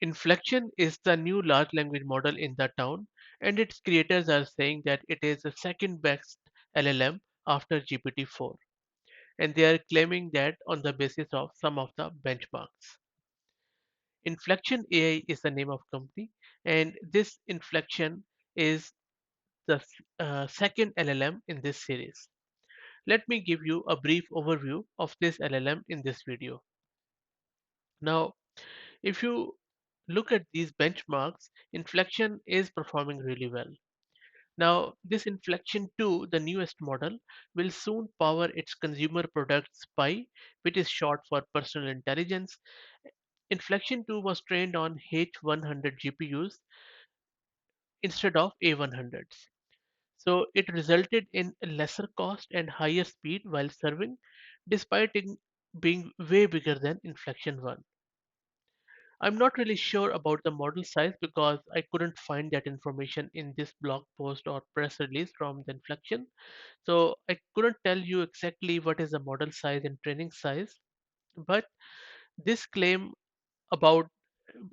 Inflection is the new large language model in the town, and its creators are saying that it is the second best LLM after GPT-4, and they are claiming that on the basis of some of the benchmarks. Inflection AI is the name of company, and this Inflection is the second LLM in this series. Let me give you a brief overview of this LLM in this video. Now, if you look at these benchmarks, Inflection is performing really well. Now, this Inflection 2, the newest model, will soon power its consumer product SPY, which is short for personal intelligence. Inflection 2 was trained on H100 GPUs instead of A100s. So it resulted in a lesser cost and higher speed while serving, despite it being way bigger than Inflection 1. I'm not really sure about the model size because I couldn't find that information in this blog post or press release from the Inflection. So I couldn't tell you exactly what is the model size and training size. But this claim about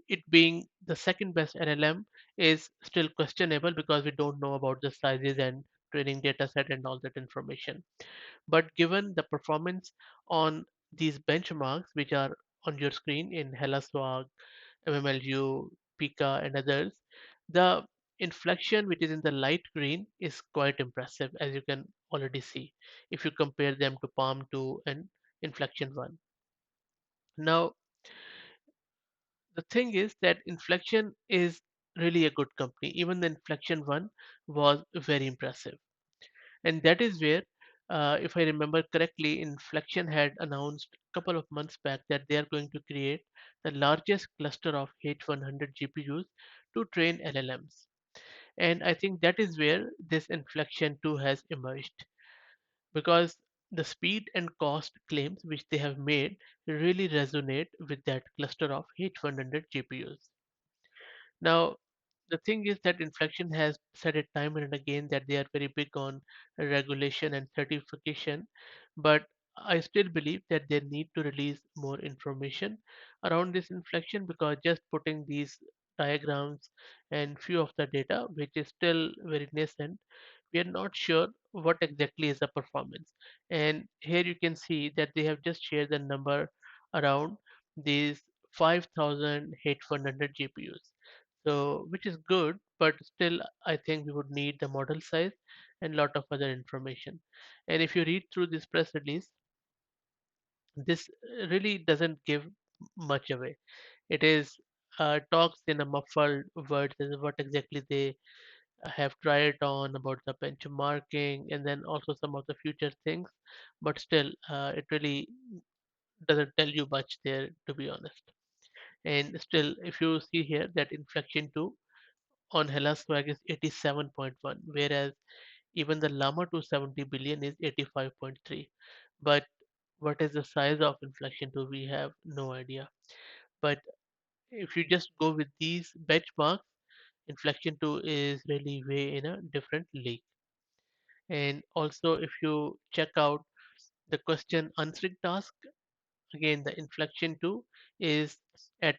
it being the second best LLM is still questionable because we don't know about the sizes and training data set and all that information. But given the performance on these benchmarks, which are on your screen in HelaSwag, MMLU, Pika, and others, the inflection, which is in the light green, is quite impressive, as you can already see if you compare them to Palm 2 and Inflection 1. Now, the thing is that Inflection is really a good company. Even the Inflection 1 was very impressive. And that is where, if I remember correctly, Inflection had announced a couple of months back that they are going to create the largest cluster of H100 GPUs to train LLMs. And I think that is where this Inflection 2 has emerged because the speed and cost claims which they have made really resonate with that cluster of H100 GPUs. Now, the thing is that Inflection has said it time and again that they are very big on regulation and certification, but I still believe that they need to release more information around this Inflection because just putting these diagrams and few of the data, which is still very nascent, we are not sure what exactly is the performance. And here you can see that they have just shared the number around these 5,000 H100 GPUs. So, which is good, but still, I think we would need the model size and lot of other information. And if you read through this press release, this really doesn't give much away. It is talks in a muffled words as what exactly they have tried on about the benchmarking and then also some of the future things, but still, it really doesn't tell you much there, to be honest. And still, if you see here that Inflection 2 on Hellas swag is 87.1, whereas even the Llama 270 billion is 85.3. But what is the size of Inflection 2? We have no idea. But if you just go with these benchmarks, Inflection 2 is really way in a different league. And also, if you check out the question answering task, again, the Inflection 2 is at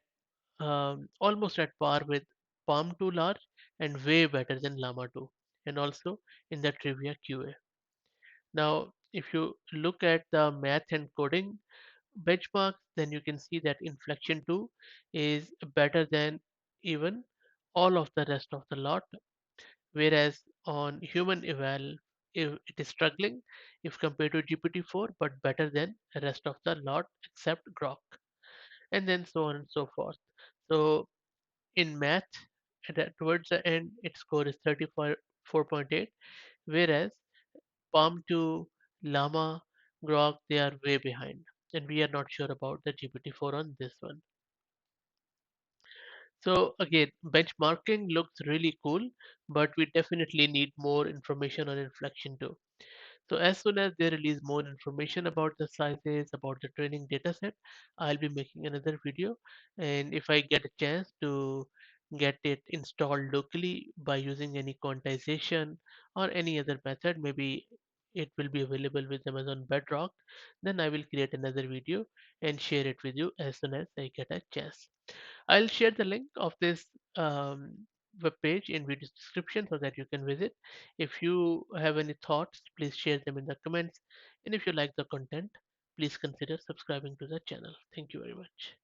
almost at par with Palm 2 large and way better than Llama 2, and also in the trivia QA. Now, if you look at the math and coding benchmarks, then you can see that Inflection 2 is better than even all of the rest of the lot, whereas on human eval, it is struggling if compared to GPT-4, but better than the rest of the lot except Grok, and then so on and so forth. So in math, towards the end, its score is 34.8, whereas Palm 2, Llama, Grok, they are way behind. And we are not sure about the GPT-4 on this one. So again, benchmarking looks really cool, but we definitely need more information on Inflection 2. So as soon as they release more information about the sizes, about the training dataset, I'll be making another video. And if I get a chance to get it installed locally by using any quantization or any other method, maybe it will be available with Amazon Bedrock, then I will create another video and share it with you as soon as I get a chance. I'll share the link of this web page in video description so that you can visit. If you have any thoughts, please share them in the comments. And if you like the content, please consider subscribing to the channel. Thank you very much.